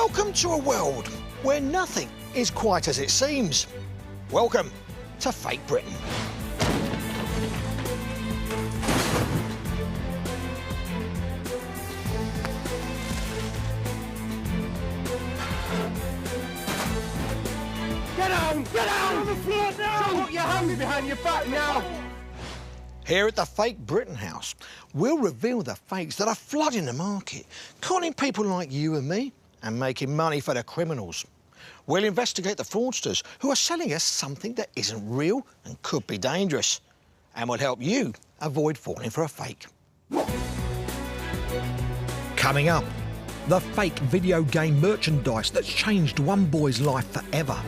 Welcome to a world where nothing is quite as it seems. Welcome to Fake Britain. Get down! Get down! On the floor now! Put your hands behind your back now! Here at the Fake Britain house, we'll reveal the fakes that are flooding the market, conning people like you and me and making money for the criminals. We'll investigate the fraudsters who are selling us something that isn't real and could be dangerous. And we'll help you avoid falling for a fake. Coming up, the fake video game merchandise that's changed one boy's life forever.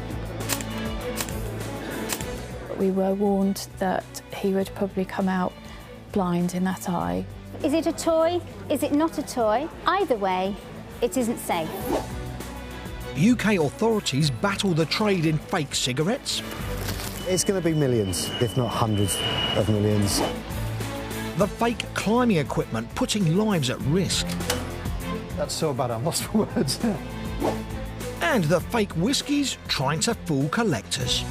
We were warned that he would probably come out blind in that eye. Is it a toy? Is it not a toy? Either way, it isn't safe. UK authorities battle the trade in fake cigarettes. It's going to be millions, if not hundreds of millions. The fake climbing equipment putting lives at risk. That's so bad I'm lost for words. And the fake whiskies trying to fool collectors.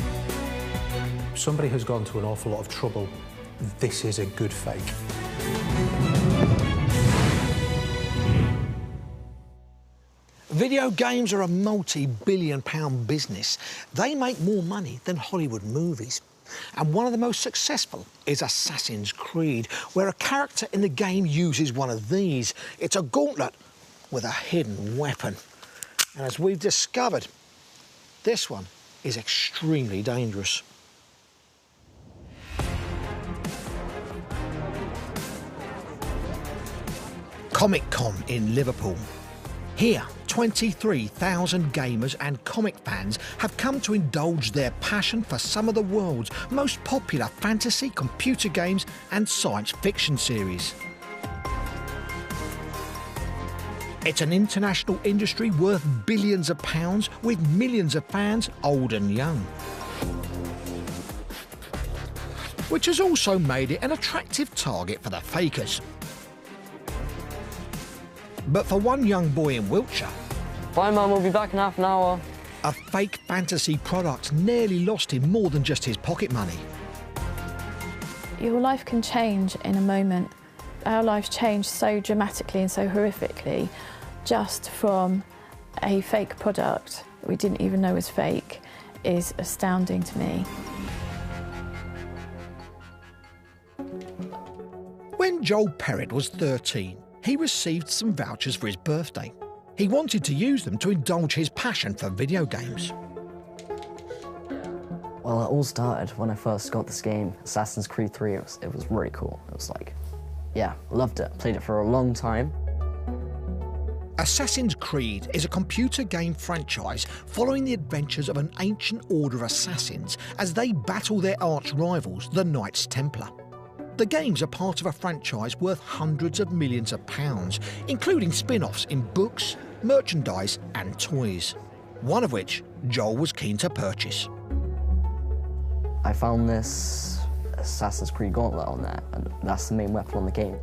Somebody who's gone to an awful lot of trouble, this is a good fake. Video games are a multi-billion-pound business. They make more money than Hollywood movies. And one of the most successful is Assassin's Creed, where a character in the game uses one of these. It's a gauntlet with a hidden weapon. And as we've discovered, this one is extremely dangerous. Comic-Con in Liverpool. Here, 23,000 gamers and comic fans have come to indulge their passion for some of the world's most popular fantasy, computer games and science fiction series. It's an international industry worth billions of pounds with millions of fans, old and young. Which has also made it an attractive target for the fakers. But for one young boy in Wiltshire... Bye, Mum, we'll be back in half an hour. A fake fantasy product nearly lost him more than just his pocket money. Your life can change in a moment. Our lives changed so dramatically and so horrifically just from a fake product that we didn't even know was fake is astounding to me. When Joel Perrett was 13, he received some vouchers for his birthday. He wanted to use them to indulge his passion for video games. Well, it all started when I first got this game, Assassin's Creed 3. It was really cool. It was like, yeah, loved it. Played it for a long time. Assassin's Creed is a computer game franchise following the adventures of an ancient order of assassins as they battle their arch rivals, the Knights Templar. The games are part of a franchise worth hundreds of millions of pounds, including spin-offs in books, merchandise and toys, one of which Joel was keen to purchase. I found this Assassin's Creed Gauntlet on there, and that's the main weapon on the game.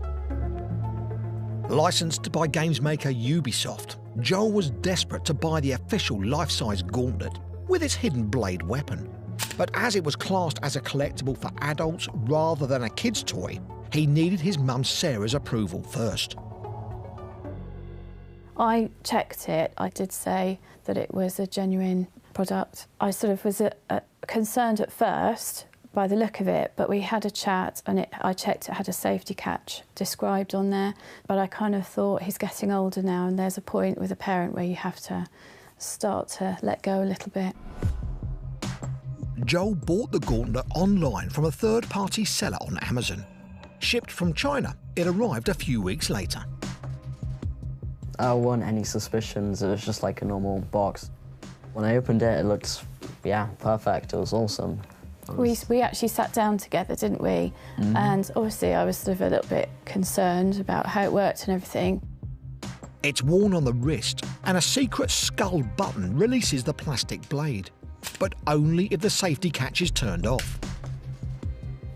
Licensed by games maker Ubisoft, Joel was desperate to buy the official life-size gauntlet with its hidden blade weapon. But as it was classed as a collectible for adults rather than a kid's toy, he needed his mum Sarah's approval first. I checked it. I did say that it was a genuine product. I sort of was concerned at first by the look of it, but we had a chat and I checked it had a safety catch described on there. But I kind of thought he's getting older now and there's a point with a parent where you have to start to let go a little bit. Joel bought the gauntlet online from a third-party seller on Amazon. Shipped from China, it arrived a few weeks later. I wasn't any suspicions, it was just like a normal box. When I opened it, it looked, yeah, perfect, it was awesome. We actually sat down together, didn't we? Mm-hmm. And obviously I was sort of a little bit concerned about how it worked and everything. It's worn on the wrist, and a secret skull button releases the plastic blade, but only if the safety catch is turned off.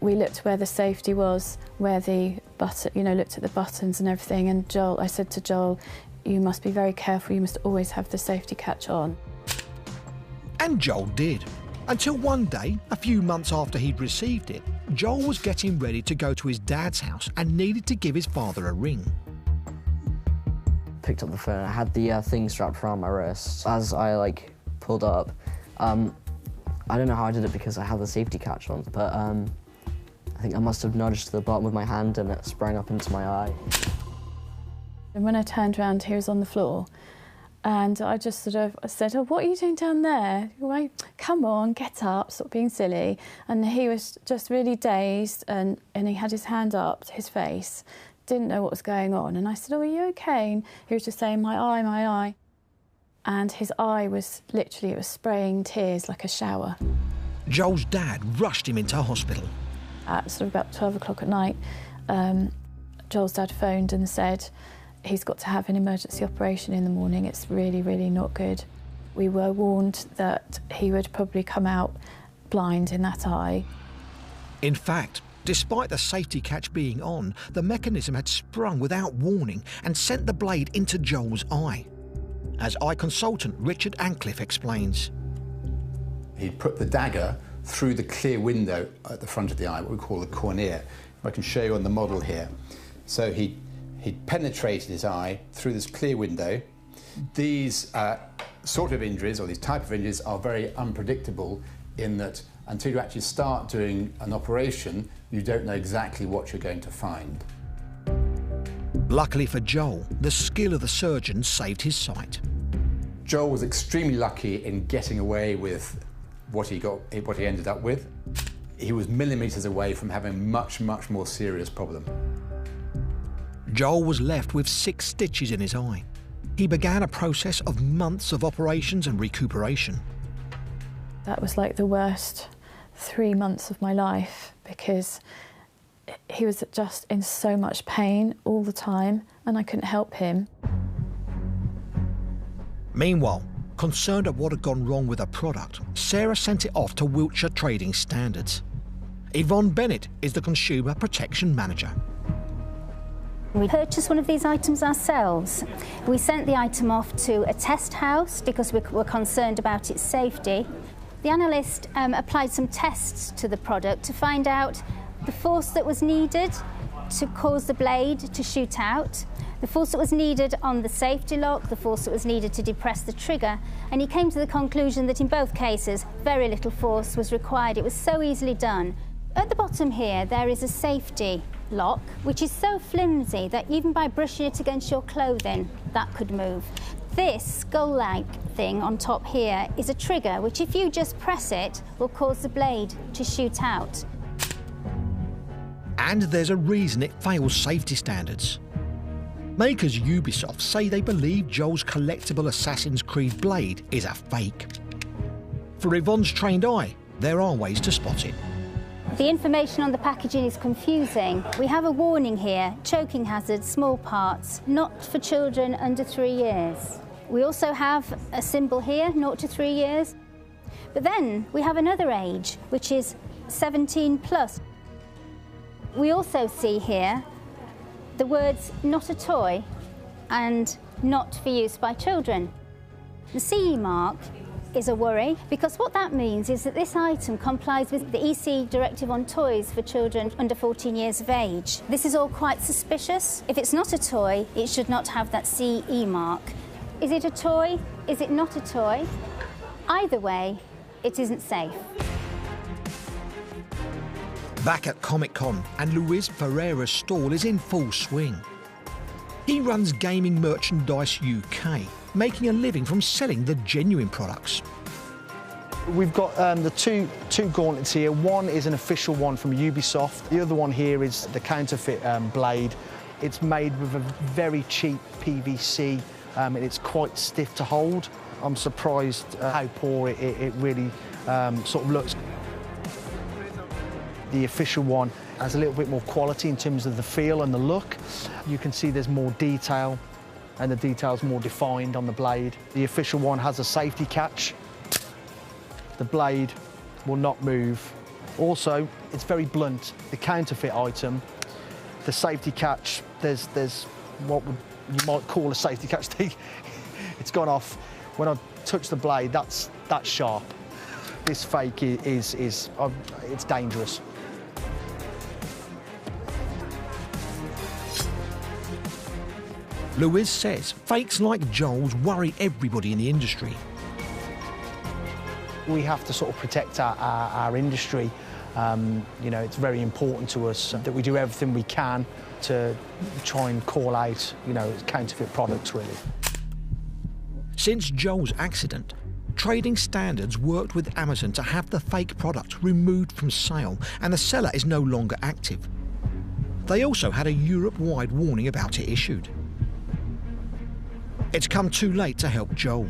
We looked where the safety was, where the button, looked at the buttons and everything, and I said to Joel, you must be very careful, you must always have the safety catch on. And Joel did. Until one day, a few months after he'd received it, Joel was getting ready to go to his dad's house and needed to give his father a ring. Picked up the phone, I had the thing strapped around my wrist. As I pulled up, I don't know how I did it because I had the safety catch on, but I think I must have nudged the button with my hand and it sprang up into my eye. And when I turned around, he was on the floor. And I just sort of said, "Oh, what are you doing down there? Wait, come on, get up," sort of being silly. And he was just really dazed and he had his hand up to his face, didn't know what was going on. And I said, "Oh, are you okay?" And he was just saying, my eye. And his eye was literally, it was spraying tears like a shower. Joel's dad rushed him into hospital. At sort of about 12 o'clock at night, Joel's dad phoned and said, he's got to have an emergency operation in the morning. It's really, really not good. We were warned that he would probably come out blind in that eye. In fact, despite the safety catch being on, the mechanism had sprung without warning and sent the blade into Joel's eye. As eye consultant Richard Ancliffe explains. He'd put the dagger through the clear window at the front of the eye, what we call the cornea. I can show you on the model here. So he'd penetrated his eye through this clear window. These sort of injuries, or these type of injuries, are very unpredictable in that until you actually start doing an operation, you don't know exactly what you're going to find. Luckily for Joel, the skill of the surgeon saved his sight. Joel was extremely lucky in getting away with what he ended up with. He was millimetres away from having a much, much more serious problem. Joel was left with 6 stitches in his eye. He began a process of months of operations and recuperation. That was like the worst 3 months of my life because he was just in so much pain all the time and I couldn't help him. Meanwhile, concerned at what had gone wrong with her product, Sarah sent it off to Wiltshire Trading Standards. Yvonne Bennett is the Consumer Protection Manager. We purchased one of these items ourselves. We sent the item off to a test house because we were concerned about its safety. The analyst applied some tests to the product to find out the force that was needed to cause the blade to shoot out, the force that was needed on the safety lock, the force that was needed to depress the trigger, and he came to the conclusion that in both cases very little force was required. It was so easily done. At the bottom here there is a safety lock which is so flimsy that even by brushing it against your clothing that could move. This skull-like thing on top here is a trigger which, if you just press it, will cause the blade to shoot out. And there's a reason it fails safety standards. Makers Ubisoft say they believe Joel's collectible Assassin's Creed blade is a fake. For Yvonne's trained eye, there are ways to spot it. The information on the packaging is confusing. We have a warning here, choking hazard, small parts, not for children under 3 years. We also have a symbol here, 0 to 3 years. But then we have another age, which is 17 plus. We also see here the words "not a toy" and "not for use by children." The CE mark is a worry because what that means is that this item complies with the EC Directive on Toys for children under 14 years of age. This is all quite suspicious. If it's not a toy, it should not have that CE mark. Is it a toy? Is it not a toy? Either way, it isn't safe. Back at Comic-Con, and Luis Ferreira's stall is in full swing. He runs Gaming Merchandise UK, making a living from selling the genuine products. We've got the two gauntlets here. One is an official one from Ubisoft. The other one here is the counterfeit blade. It's made with a very cheap PVC and it's quite stiff to hold. I'm surprised how poor it really sort of looks. The official one has a little bit more quality in terms of the feel and the look. You can see there's more detail and the detail's more defined on the blade. The official one has a safety catch. The blade will not move. Also, it's very blunt. The counterfeit item, the safety catch, there's what would you might call a safety catch. It's gone off. When I touch the blade, that's sharp. This fake is it's dangerous. Louise says fakes like Joel's worry everybody in the industry. We have to sort of protect our industry. You know, it's very important to us that we do everything we can to try and call out, you know, counterfeit products, really. Since Joel's accident, Trading Standards worked with Amazon to have the fake product removed from sale, and the seller is no longer active. They also had a Europe-wide warning about it issued. It's come too late to help Joel.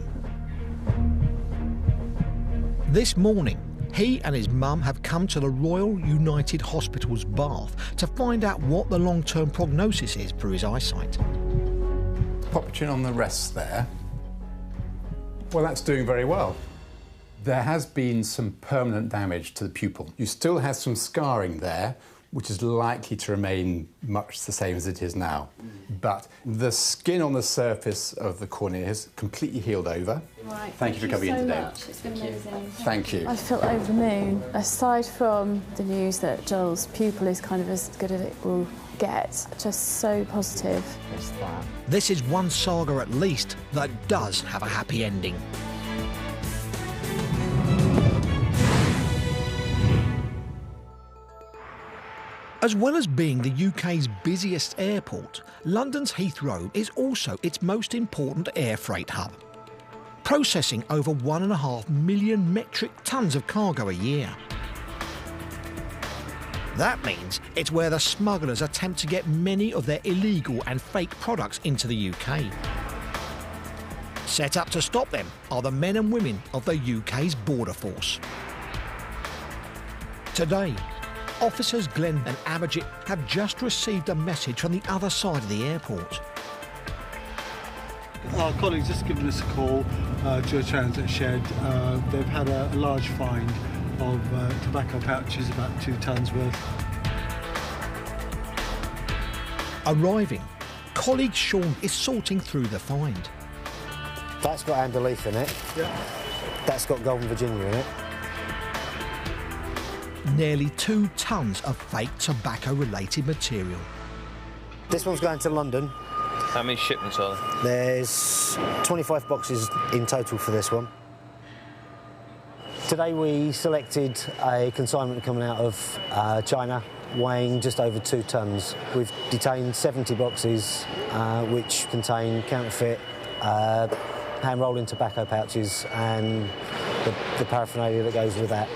This morning, he and his mum have come to the Royal United Hospitals, Bath, to find out what the long-term prognosis is for his eyesight. Pop your chin on the rest there. Well, that's doing very well. There has been some permanent damage to the pupil. You still have some scarring there, which is likely to remain much the same as it is now. But the skin on the surface of the cornea has completely healed over. Right, Thank you for coming in today. It's been amazing. Thank you. I feel over the moon. Aside from the news that Joel's pupil is kind of as good as it will get, just so positive. This is one saga at least that does have a happy ending. As well as being the UK's busiest airport, London's Heathrow is also its most important air freight hub, processing over 1.5 million metric tonnes of cargo a year. That means it's where the smugglers attempt to get many of their illegal and fake products into the UK. Set up to stop them are the men and women of the UK's border force. Today, Officers Glenn and Abhijit have just received a message from the other side of the airport. Our colleagues just given us a call to a transit shed. They've had a large find of tobacco pouches, about 2 tonnes worth. Arriving, colleague Sean is sorting through the find. That's got amber leaf in it. Yeah. That's got Golden Virginia in it. Nearly 2 tonnes of fake tobacco-related material. This one's going to London. How many shipments are there? There's 25 boxes in total for this one. Today we selected a consignment coming out of China, weighing just over 2 tonnes. We've detained 70 boxes which contain counterfeit hand-rolling tobacco pouches and the paraphernalia that goes with that.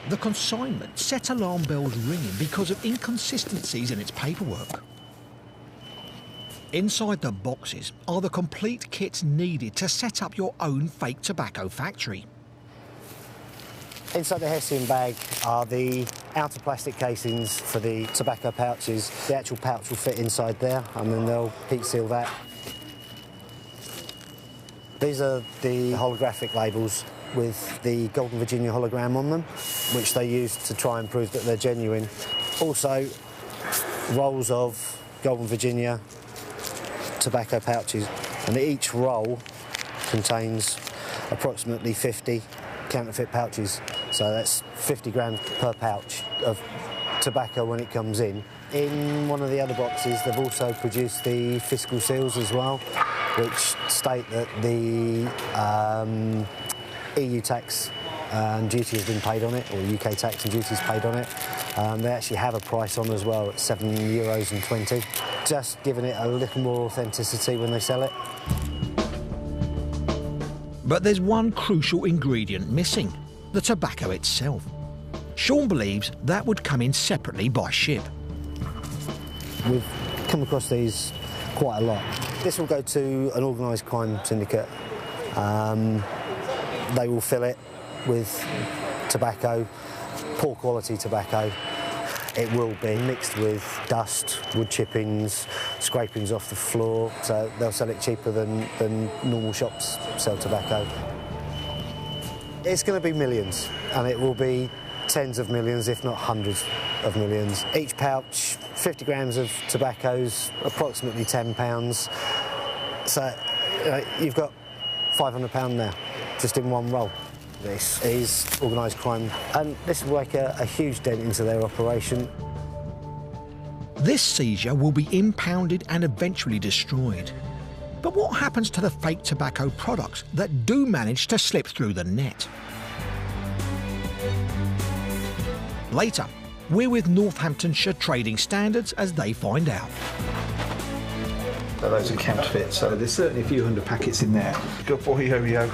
The consignment set alarm bells ringing because of inconsistencies in its paperwork. Inside the boxes are the complete kits needed to set up your own fake tobacco factory. Inside the Hessian bag are the outer plastic casings for the tobacco pouches. The actual pouch will fit inside there, and then they'll heat seal that. These are the holographic labels with the Golden Virginia hologram on them, which they use to try and prove that they're genuine. Also, rolls of Golden Virginia tobacco pouches, and each roll contains approximately 50 counterfeit pouches. So that's 50 grams per pouch of tobacco when it comes in. In one of the other boxes, they've also produced the fiscal seals as well, which state that the EU tax and duty has been paid on it, or UK tax and duty is paid on it. They actually have a price on as well at €7.20, just giving it a little more authenticity when they sell it. But there's one crucial ingredient missing: the tobacco itself. Sean believes that would come in separately by ship. We've come across these quite a lot. This will go to an organised crime syndicate. They will fill it with tobacco, poor quality tobacco. It will be mixed with dust, wood chippings, scrapings off the floor, so they'll sell it cheaper than normal shops sell tobacco. It's going to be millions, and it will be tens of millions, if not hundreds of millions. Each pouch 50 grams of tobacco's approximately £10. So you've got £500 there, just in one roll. This is organised crime, and this will make a huge dent into their operation. This seizure will be impounded and eventually destroyed. But what happens to the fake tobacco products that do manage to slip through the net? Later, we're with Northamptonshire Trading Standards as they find out. So those are counterfeit, so there's certainly a few hundred packets in there. Good boy, yo-yo.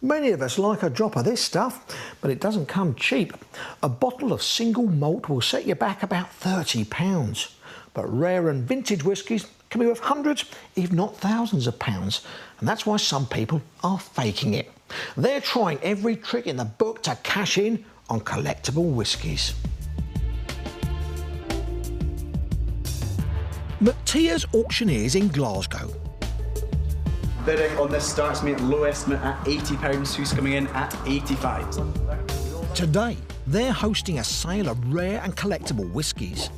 Many of us like a drop of this stuff, but it doesn't come cheap. A bottle of single malt will set you back about £30. But rare and vintage whiskies can be worth hundreds, if not thousands of pounds. And that's why some people are faking it. They're trying every trick in the book to cash in on collectible whiskies. McTeer's Auctioneers in Glasgow. Bidding on this starts me at low estimate at £80. Who's coming in at 85? Today, they're hosting a sale of rare and collectible whiskies.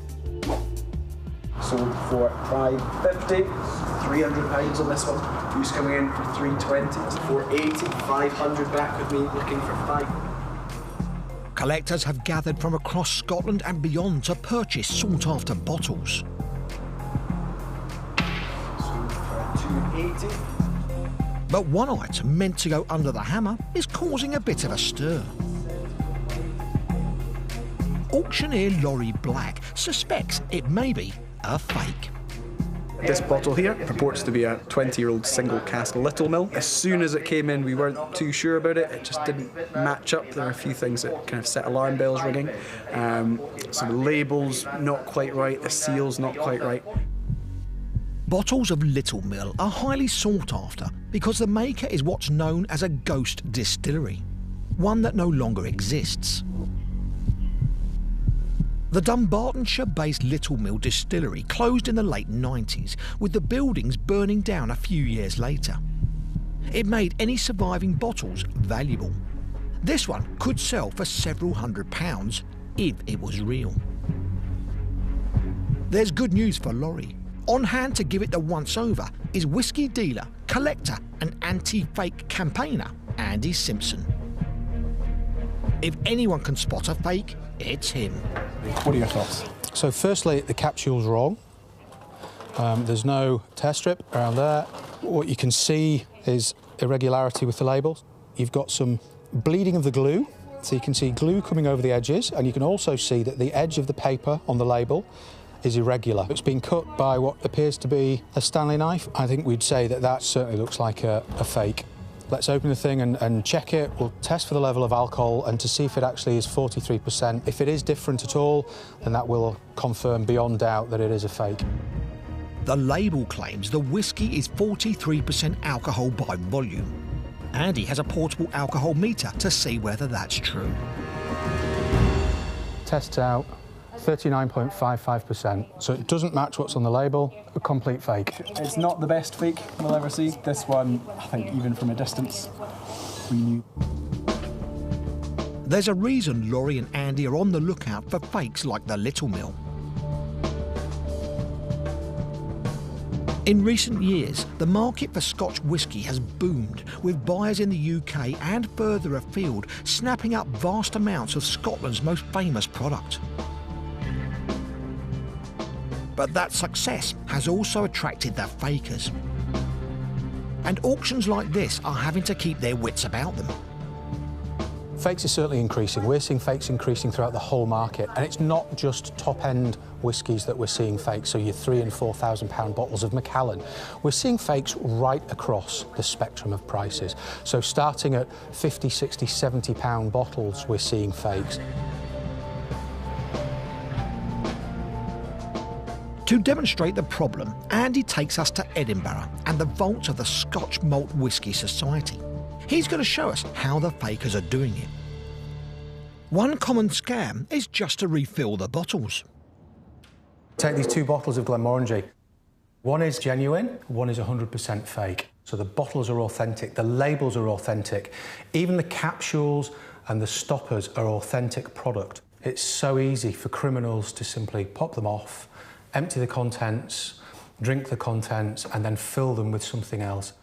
Sold for £550, £300 on this one. Who's coming in for £320? £480, £500 back with me, looking for £5. Collectors have gathered from across Scotland and beyond to purchase sought-after bottles. Sold for £280. But one item meant to go under the hammer is causing a bit of a stir. Auctioneer Laurie Black suspects it may be a fake. This bottle here purports to be a 20-year-old single cask Little Mill. As soon as it came in, we weren't too sure about it. It just didn't match up. There are a few things that kind of set alarm bells ringing. Some labels not quite right, the seal's not quite right. Bottles of Little Mill are highly sought after because the maker is what's known as a ghost distillery, one that no longer exists. The Dumbartonshire-based Little Mill distillery closed in the late 90s, with the buildings burning down a few years later. It made any surviving bottles valuable. This one could sell for several £100s if it was real. There's good news for Laurie. On hand to give it the once-over is whisky dealer, collector and anti-fake campaigner Andy Simpson. If anyone can spot a fake, it's him. What are your thoughts? So firstly, the capsule's wrong. There's no test strip around there. What you can see is irregularity with the labels. You've got some bleeding of the glue, so you can see glue coming over the edges, and you can also see that the edge of the paper on the label is irregular. It's been cut by what appears to be a Stanley knife. I think we'd say that that certainly looks like a fake. Let's open the thing and check it. We'll test for the level of alcohol and to see if it actually is 43%. If it is different at all, then that will confirm beyond doubt that it is a fake. The label claims the whiskey is 43% alcohol by volume. Andy has a portable alcohol meter to see whether that's true. Tests out 39.55%. So it doesn't match what's on the label, a complete fake. It's not the best fake we'll ever see. This one, I think, even from a distance, we knew. There's a reason Laurie and Andy are on the lookout for fakes like the Little Mill. In recent years, the market for Scotch whisky has boomed, with buyers in the UK and further afield snapping up vast amounts of Scotland's most famous product. But that success has also attracted the fakers. And auctions like this are having to keep their wits about them. Fakes are certainly increasing. We're seeing fakes increasing throughout the whole market. And it's not just top-end whiskies that we're seeing fakes, so your £3,000 and £4,000 bottles of Macallan. We're seeing fakes right across the spectrum of prices. So starting at £50, £60, £70 bottles, we're seeing fakes. To demonstrate the problem, Andy takes us to Edinburgh and the vaults of the Scotch Malt Whisky Society. He's going to show us how the fakers are doing it. One common scam is just to refill the bottles. Take these two bottles of Glenmorangie. One is genuine, one is 100% fake. So the bottles are authentic, the labels are authentic, even the capsules and the stoppers are authentic product. It's so easy for criminals to simply pop them off, empty the contents, drink the contents, and then fill them with something else.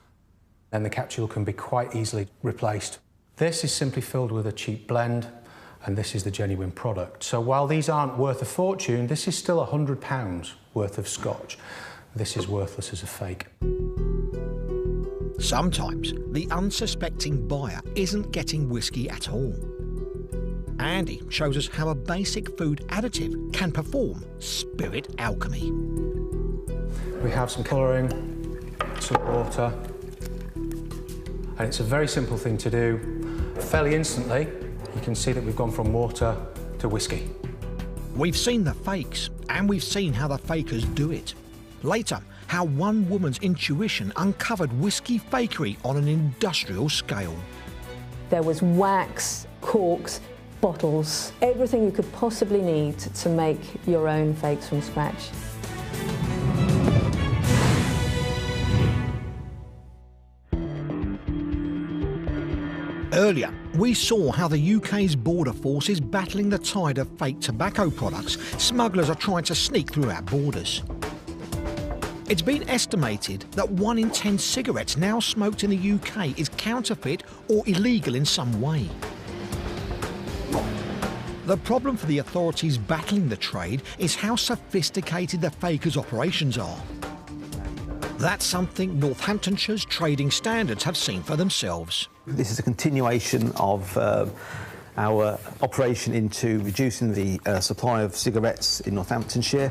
Then the capsule can be quite easily replaced. This is simply filled with a cheap blend, and this is the genuine product. So while these aren't worth a fortune, this is still £100 worth of scotch. This is worthless as a fake. Sometimes the unsuspecting buyer isn't getting whiskey at all. Andy shows us how a basic food additive can perform spirit alchemy. We have some colouring, some water, and it's a very simple thing to do. Fairly instantly, you can see that we've gone from water to whiskey. We've seen the fakes, and we've seen how the fakers do it. Later, how one woman's intuition uncovered whiskey fakery on an industrial scale. There was wax, corks, bottles, everything you could possibly need to make your own fakes from scratch. Earlier, we saw how the UK's border force is battling the tide of fake tobacco products smugglers are trying to sneak through our borders. It's been estimated that 1 in 10 cigarettes now smoked in the UK is counterfeit or illegal in some way. The problem for the authorities battling the trade is how sophisticated the fakers' operations are. That's something Northamptonshire's trading standards have seen for themselves. This is a continuation of our operation into reducing the supply of cigarettes in Northamptonshire.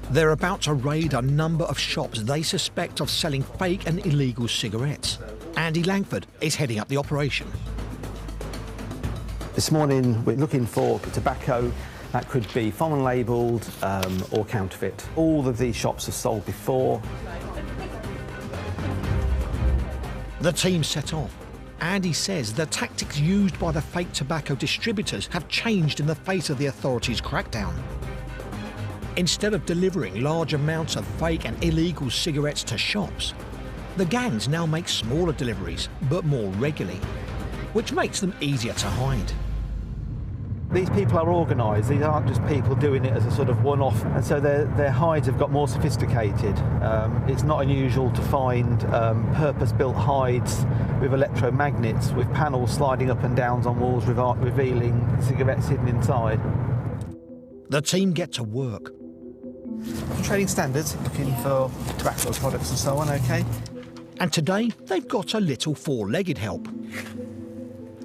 They're about to raid a number of shops they suspect of selling fake and illegal cigarettes. Andy Langford is heading up the operation. This morning we're looking for tobacco that could be foreign labelled or counterfeit. All of these shops have sold before. The team set off. Andy says the tactics used by the fake tobacco distributors have changed in the face of the authorities' crackdown. Instead of delivering large amounts of fake and illegal cigarettes to shops, the gangs now make smaller deliveries, but more regularly, which makes them easier to hide. These people are organised, these aren't just people doing it as a sort of one-off, and so their hides have got more sophisticated. It's not unusual to find purpose-built hides with electromagnets, with panels sliding up and down on walls revealing cigarettes hidden inside. The team get to work. Trading standards, looking for tobacco products and so on, OK? And today, they've got a little four-legged help.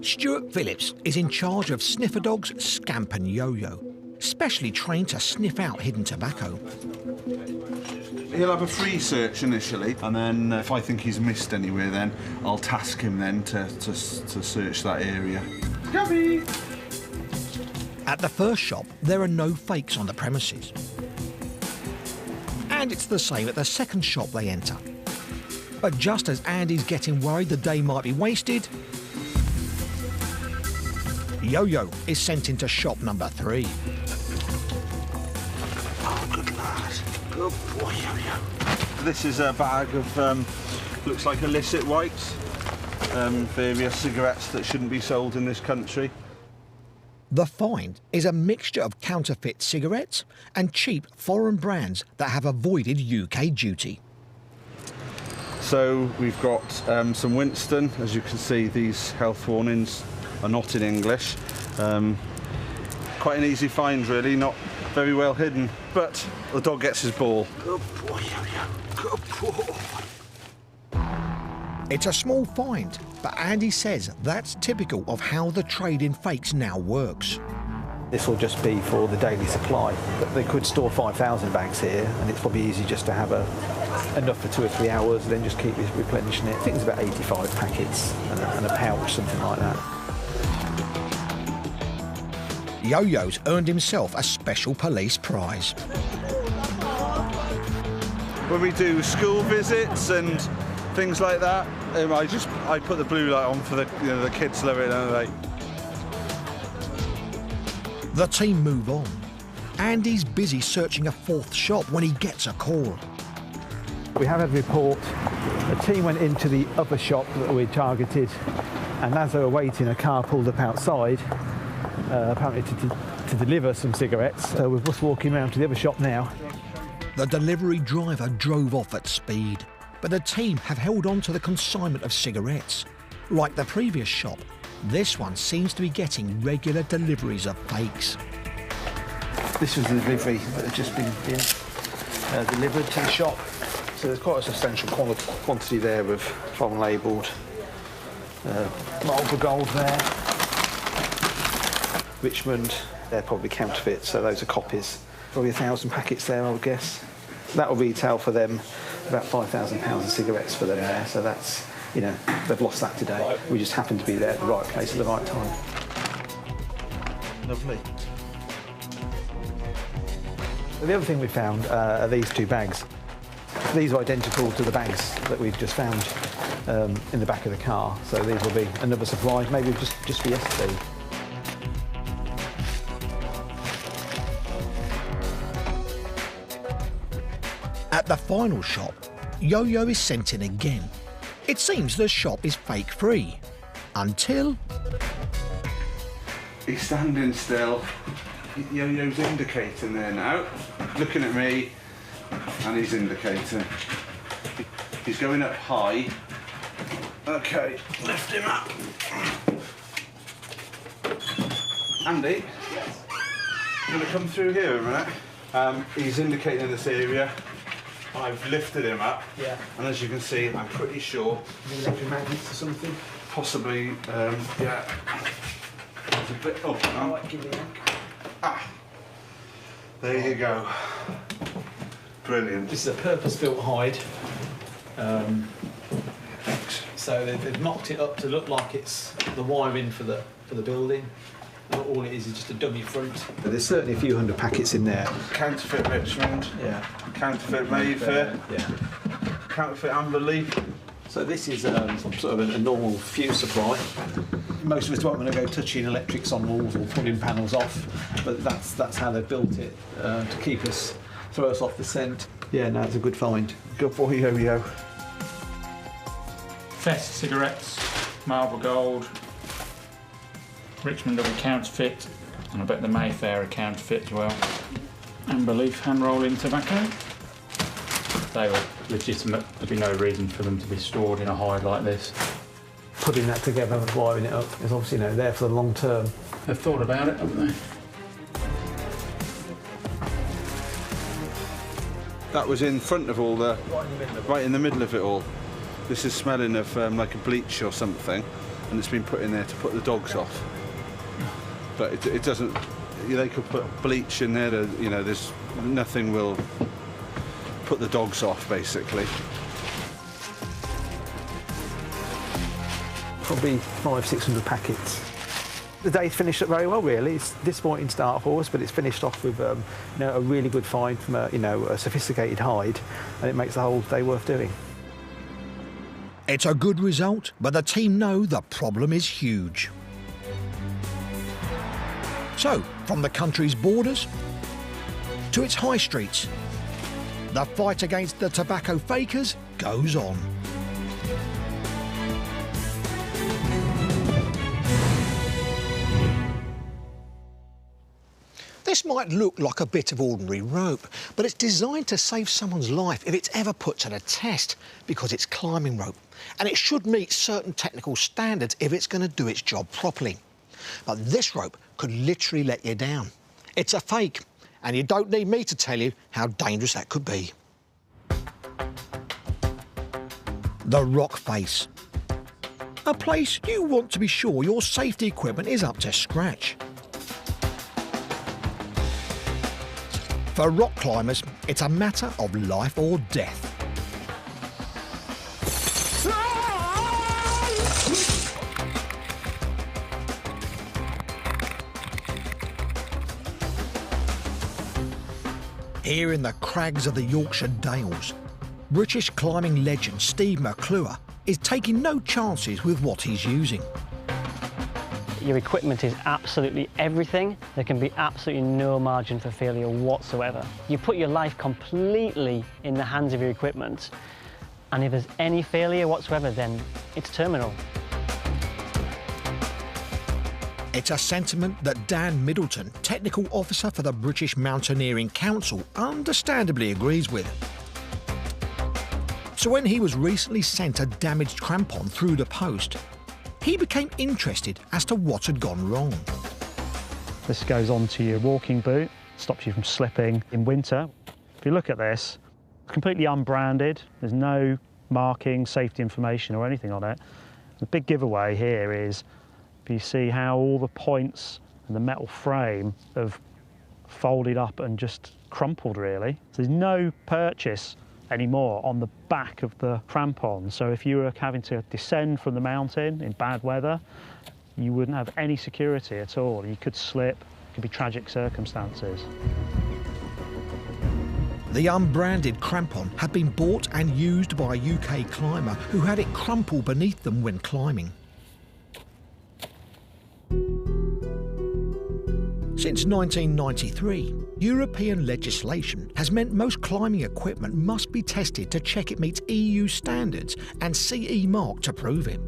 Stuart Phillips is in charge of sniffer dogs Scamp and Yo-Yo, specially trained to sniff out hidden tobacco. He'll have a free search initially, and then if I think he's missed anywhere, then I'll task him then to search that area. Scampi! At the first shop, there are no fakes on the premises. And it's the same at the second shop they enter. But just as Andy's getting worried the day might be wasted, Yo-Yo is sent into shop number 3. Oh, good lad. Good boy, Yo-Yo. This is a bag of, looks like illicit whites, various cigarettes that shouldn't be sold in this country. The find is a mixture of counterfeit cigarettes and cheap foreign brands that have avoided UK duty. So we've got some Winston. As you can see, these health warnings are not in English. Quite an easy find, really, not very well hidden, but the dog gets his ball. Good boy, Yo-Yo. Good boy. It's a small find, but Andy says that's typical of how the trade in fakes now works. This will just be for the daily supply. But they could store 5,000 bags here, and it's probably easy just to have enough for 2 or 3 hours, and then just keep replenishing it. I think it's about 85 packets and a pouch, something like that. Yo-Yo's earned himself a special police prize. When we do school visits and things like that, I put the blue light on for the kids love it, don't they? The team move on. Andy's busy searching a 4th shop when he gets a call. We have a report The team went into the other shop that we targeted, and as they were waiting, a car pulled up outside, apparently to deliver some cigarettes. So we're just walking around to the other shop now. The delivery driver drove off at speed, but the team have held on to the consignment of cigarettes. Like the previous shop, this one seems to be getting regular deliveries of fakes. This was the delivery that had just been delivered to the shop. So there's quite a substantial quantity there of foreign labelled Marlborough Gold there. Richmond, they're probably counterfeit, so those are copies. Probably 1,000 packets there, I would guess. That will retail for them about £5,000 of cigarettes for them there, so that's, you know, they've lost that today. We just happened to be there at the right place at the right time. Lovely. The other thing we found are these two bags. These are identical to the bags that we've just found in the back of the car, so these will be another supply, maybe just for yesterday. At the final shop, Yo-Yo is sent in again. It seems the shop is fake-free, until... He's standing still. Yo-Yo's indicating there now, looking at me, and he's indicating. He's going up high. Okay, lift him up. Andy, you want to come through here a minute? He's indicating in this area. I've lifted him up, yeah. And as you can see, I'm pretty sure. Electric magnets or something? Possibly, yeah. There's a bit up now. Ah, there you go. Brilliant. This is a purpose-built hide. So they've mocked it up to look like it's the wiring for the building. All it is just a dummy front. But there's certainly a few hundred packets in there. Counterfeit Richmond. Yeah. Counterfeit Mayfair. Yeah. Counterfeit Amberley. So this is sort of a normal fuse supply. Most of us won't want to go touching electrics on walls or pulling panels off, but that's how they've built it to throw us off the scent. Yeah, no, it's a good find. Good for you, Yo-Yo. Fest cigarettes, Marlborough Gold, Richmond will be counterfeit, and I bet the Mayfair are counterfeit as well. Amber Leaf hand rolling tobacco. They were legitimate. There'd be no reason for them to be stored in a hide like this. Putting that together and wiring it up is obviously, you know, there for the long term. They've thought about it, haven't they? That was in front of all the... Right in the middle of it all. This is smelling of like a bleach or something, and it's been put in there to put the dogs off. But it doesn't... They could put bleach in there, you know, there's nothing will put the dogs off, basically. Probably 500-600 packets. The day's finished up very well, really. It's a disappointing start for us, but it's finished off with you know, a really good find from a sophisticated hide, and it makes the whole day worth doing. It's a good result, but the team know the problem is huge. So, from the country's borders to its high streets, the fight against the tobacco fakers goes on. This might look like a bit of ordinary rope, but it's designed to save someone's life if it's ever put to the test, because it's climbing rope, and it should meet certain technical standards if it's going to do its job properly. But this rope could literally let you down. It's a fake, and you don't need me to tell you how dangerous that could be. The Rock Face. A place you want to be sure your safety equipment is up to scratch. For rock climbers, it's a matter of life or death. Here in the crags of the Yorkshire Dales, British climbing legend Steve McClure is taking no chances with what he's using. Your equipment is absolutely everything. There can be absolutely no margin for failure whatsoever. You put your life completely in the hands of your equipment, And if there's any failure whatsoever, then it's terminal. It's a sentiment that Dan Middleton, Technical Officer for the British Mountaineering Council, understandably agrees with. So when he was recently sent a damaged crampon through the post, he became interested as to what had gone wrong. This goes onto your walking boot, stops you from slipping in winter. If you look at this, it's completely unbranded. There's no marking, safety information or anything on it. The big giveaway here is if you see how all the points and the metal frame have folded up and just crumpled really. So there's no purchase anymore on the back of the crampon. So if you were having to descend from the mountain in bad weather, you wouldn't have any security at all. You could slip, it could be tragic circumstances. The unbranded crampon had been bought and used by a UK climber who had it crumple beneath them when climbing. Since 1993, European legislation has meant most climbing equipment must be tested to check it meets EU standards and CE mark to prove it.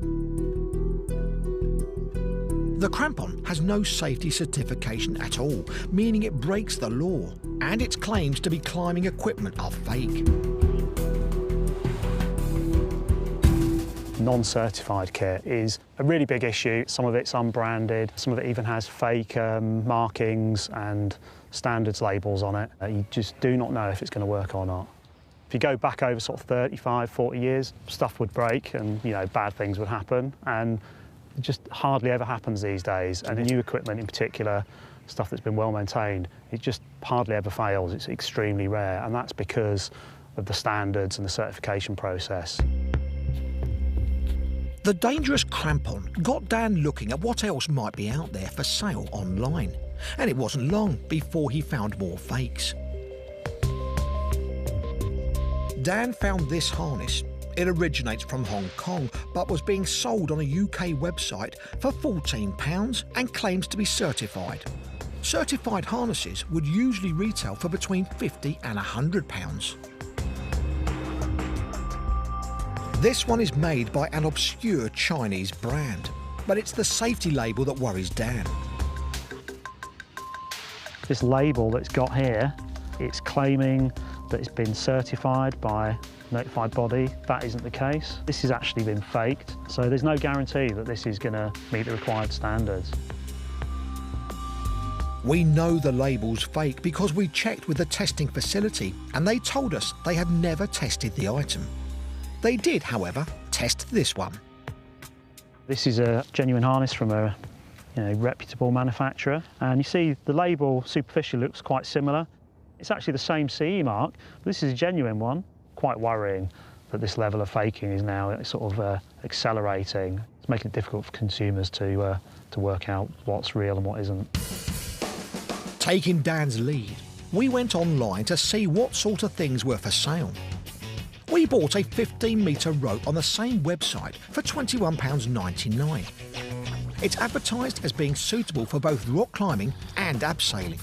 The crampon has no safety certification at all, meaning it breaks the law, and its claims to be climbing equipment are fake. Non-certified kit is a really big issue. Some of it's unbranded, some of it even has fake markings and standards labels on it. You just do not know if it's going to work or not. If you go back over sort of 35, 40 years, stuff would break and bad things would happen, and it just hardly ever happens these days. And the new equipment in particular, stuff that's been well maintained, it just hardly ever fails. It's extremely rare, and that's because of the standards and the certification process. The dangerous crampon got Dan looking at what else might be out there for sale online, and it wasn't long before he found more fakes. Dan found this harness. It originates from Hong Kong, but was being sold on a UK website for £14 and claims to be certified. Certified harnesses would usually retail for between £50 and £100. This one is made by an obscure Chinese brand, but it's the safety label that worries Dan. This label that's got here, it's claiming that it's been certified by a notified body. That isn't the case. This has actually been faked, so there's no guarantee that this is going to meet the required standards. We know the label's fake because we checked with the testing facility and they told us they had never tested the item. They did, however, test this one. This is a genuine harness from a reputable manufacturer, and you see the label superficially looks quite similar. It's actually the same CE mark, but this is a genuine one. Quite worrying that this level of faking is now sort of accelerating. It's making it difficult for consumers to work out what's real and what isn't. Taking Dan's lead, we went online to see what sort of things were for sale. We bought a 15-metre rope on the same website for £21.99. It's advertised as being suitable for both rock climbing and abseiling.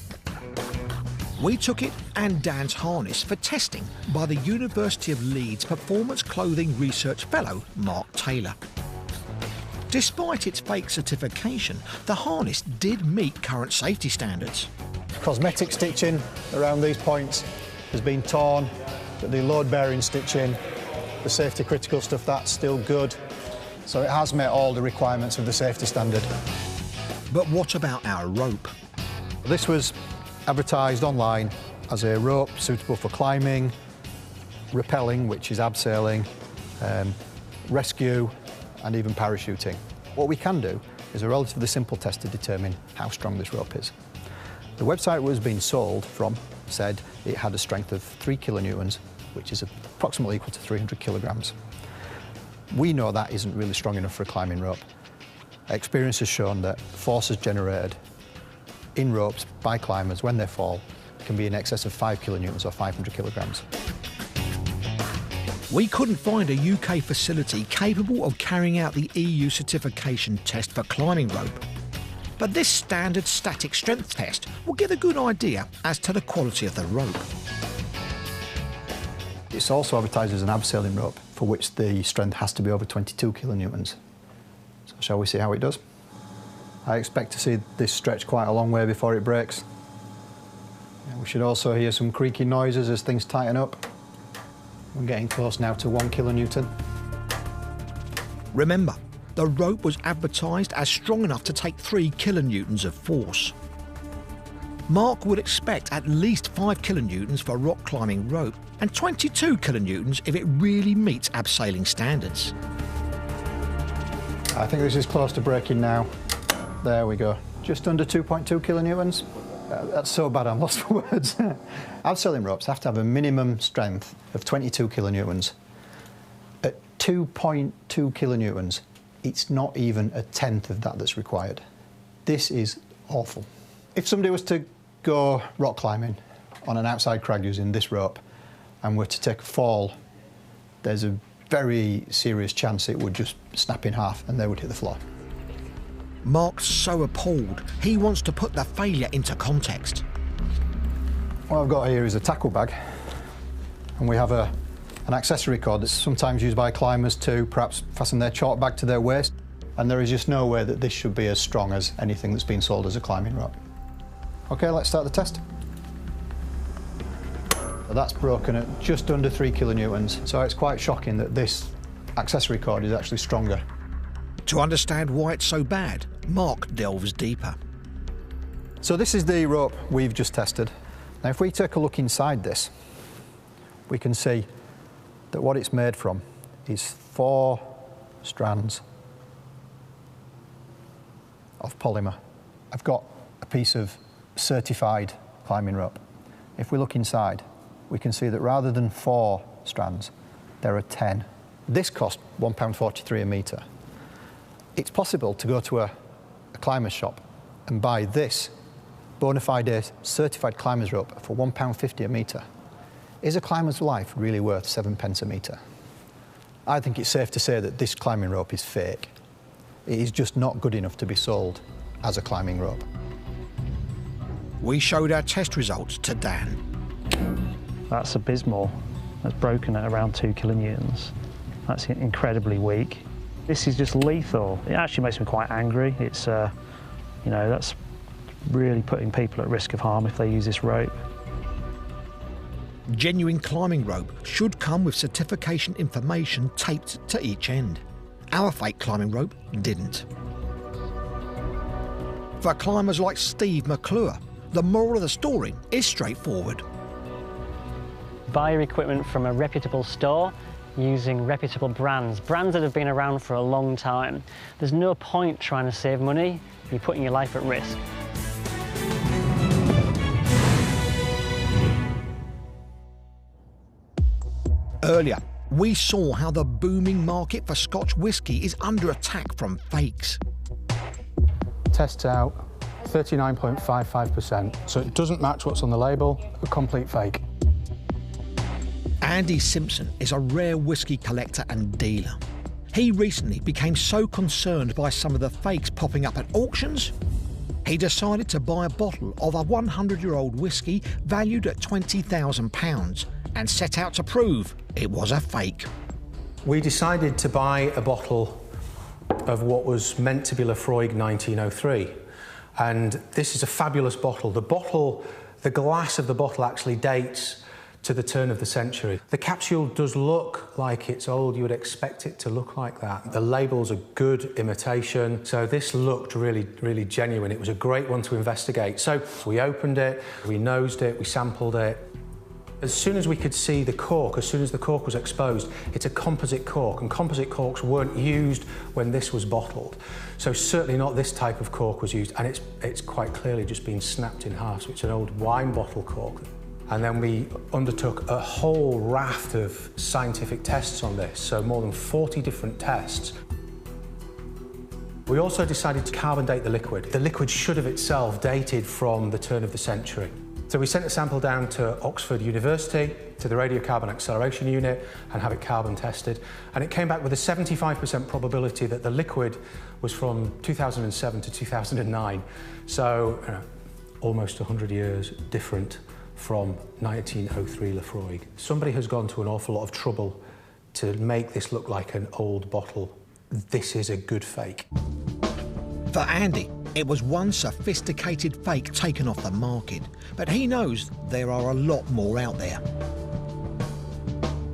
We took it and Dan's harness for testing by the University of Leeds Performance Clothing Research Fellow Mark Taylor. Despite its fake certification, the harness did meet current safety standards. Cosmetic stitching around these points has been torn, but the load-bearing stitching, the safety critical stuff, that's still good. So it has met all the requirements of the safety standard. But what about our rope? This was advertised online as a rope suitable for climbing, rappelling, which is abseiling, rescue, and even parachuting. What we can do is a relatively simple test to determine how strong this rope is. The website it was being sold from said it had a strength of 3 kilonewtons, which is approximately equal to 300 kilograms. We know that isn't really strong enough for a climbing rope. Experience has shown that forces generated in ropes by climbers when they fall can be in excess of 5 kilonewtons or 500 kilograms. We couldn't find a UK facility capable of carrying out the EU certification test for climbing rope. But this standard static strength test will give a good idea as to the quality of the rope. It's also advertised as an abseiling rope, for which the strength has to be over 22 kilonewtons. So shall we see how it does? I expect to see this stretch quite a long way before it breaks. We should also hear some creaking noises as things tighten up. We're getting close now to 1 kilonewton. Remember, the rope was advertised as strong enough to take 3 kilonewtons of force. Mark would expect at least 5 kilonewtons for rock climbing rope and 22 kilonewtons if it really meets abseiling standards. I think this is close to breaking now. There we go. Just under 2.2 kilonewtons. That's so bad I'm lost for words. Abseiling ropes have to have a minimum strength of 22 kilonewtons. At 2.2 kilonewtons, it's not even a tenth of that that's required. This is awful. If somebody was to go rock climbing on an outside crag using this rope and were to take a fall, there's a very serious chance it would just snap in half and they would hit the floor. Mark's so appalled, he wants to put the failure into context. What I've got here is a tackle bag, and we have an accessory cord that's sometimes used by climbers to perhaps fasten their chalk bag to their waist, and there is just no way that this should be as strong as anything that's been sold as a climbing rope. OK, let's start the test. So that's broken at just under 3 kilonewtons, so it's quite shocking that this accessory cord is actually stronger. To understand why it's so bad, Mark delves deeper. So this is the rope we've just tested. Now if we take a look inside this, we can see that what it's made from is 4 strands of polymer. I've got a piece of certified climbing rope. If we look inside, we can see that rather than 4 strands, there are 10. This cost £1.43 a metre. It's possible to go to a climber's shop and buy this bona fide certified climber's rope for £1.50 a metre. Is a climber's life really worth 7 pence a metre? I think it's safe to say that this climbing rope is fake. It is just not good enough to be sold as a climbing rope. We showed our test results to Dan. That's abysmal. That's broken at around 2 kilonewtons. That's incredibly weak. This is just lethal. It actually makes me quite angry. It's, you know, that's really putting people at risk of harm if they use this rope. Genuine climbing rope should come with certification information taped to each end. Our fake climbing rope didn't. For climbers like Steve McClure, the moral of the story is straightforward. Buy your equipment from a reputable store using reputable brands that have been around for a long time. There's no point trying to save money. You're putting your life at risk. Earlier, we saw how the booming market for Scotch whisky is under attack from fakes. Tests out 39.55%, so it doesn't match what's on the label, a complete fake. Andy Simpson is a rare whisky collector and dealer. He recently became so concerned by some of the fakes popping up at auctions, he decided to buy a bottle of a 100-year-old whisky valued at £20,000 and set out to prove it was a fake. We decided to buy a bottle of what was meant to be Laphroaig 1903, and this is a fabulous bottle. The glass of the bottle actually dates to the turn of the century. The capsule does look like it's old. You would expect it to look like that. The label's a good imitation, so this looked really, really genuine. It was a great one to investigate. So we opened it, we nosed it, we sampled it. As soon as we could see the cork, as soon as the cork was exposed, it's a composite cork, and composite corks weren't used when this was bottled. So certainly not this type of cork was used, and it's quite clearly just been snapped in half, so it's an old wine bottle cork. And then we undertook a whole raft of scientific tests on this, so more than 40 different tests. We also decided to carbon date the liquid. The liquid should have itself dated from the turn of the century. So we sent a sample down to Oxford University, to the Radiocarbon Acceleration Unit, and have it carbon tested. And it came back with a 75% probability that the liquid was from 2007 to 2009. So, almost 100 years different from 1903 Laphroaig. Somebody has gone to an awful lot of trouble to make this look like an old bottle. This is a good fake. For Andy, it was one sophisticated fake taken off the market, but he knows there are a lot more out there.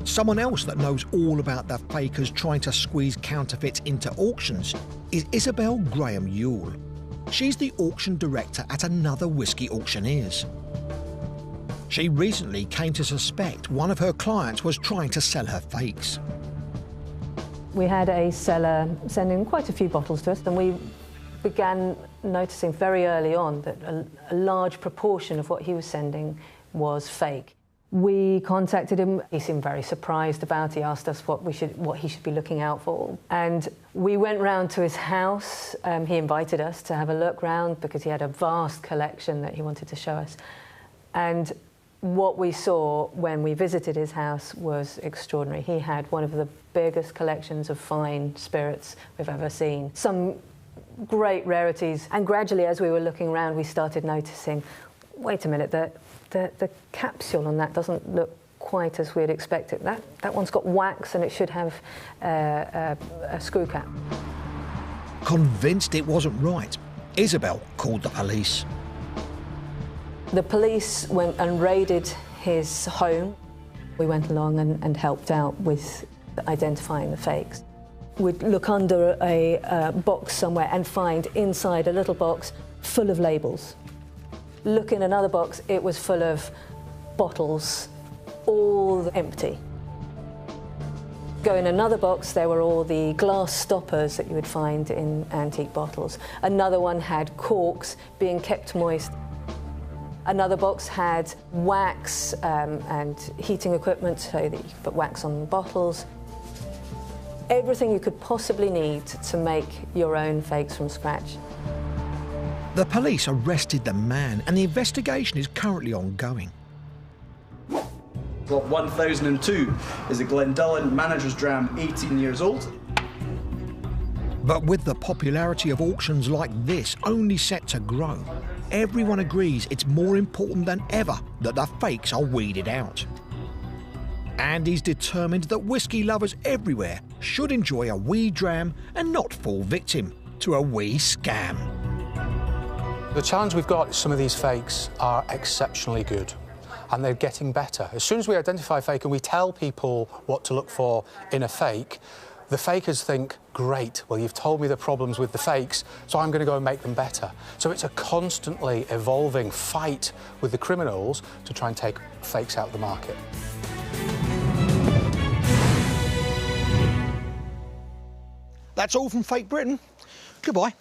Someone else that knows all about the fakers trying to squeeze counterfeits into auctions is Isabel Graham Yule. She's the auction director at another whisky auctioneers. She recently came to suspect one of her clients was trying to sell her fakes. We had a seller sending quite a few bottles to us, and we began noticing very early on that a large proportion of what he was sending was fake. We contacted him. He seemed very surprised about it. He asked us what he should be looking out for. And we went round to his house. He invited us to have a look round because he had a vast collection that he wanted to show us. And what we saw when we visited his house was extraordinary. He had one of the biggest collections of fine spirits we've ever seen. Some great rarities. And gradually, as we were looking around, we started noticing, wait a minute, the capsule on that doesn't look quite as we'd expect it. That one's got wax and it should have a screw cap. Convinced it wasn't right, Isabel called the police. The police went and raided his home. We went along and helped out with identifying the fakes. We'd look under a box somewhere and find inside a little box full of labels. Look in another box, it was full of bottles, all empty. Go in another box, there were all the glass stoppers that you would find in antique bottles. Another one had corks being kept moist. Another box had wax and heating equipment so that you could put wax on bottles. Everything you could possibly need to make your own fakes from scratch. The police arrested the man and the investigation is currently ongoing. Lot 1002 is a Glendullan Manager's Dram, 18 years old. But with the popularity of auctions like this only set to grow, everyone agrees it's more important than ever that the fakes are weeded out. Andy's determined that whisky lovers everywhere should enjoy a wee dram and not fall victim to a wee scam. The challenge we've got is some of these fakes are exceptionally good and they're getting better. As soon as we identify a fake and we tell people what to look for in a fake, the fakers think, great, well, you've told me the problems with the fakes, so I'm going to go and make them better. So it's a constantly evolving fight with the criminals to try and take fakes out of the market. That's all from Fake Britain. Goodbye.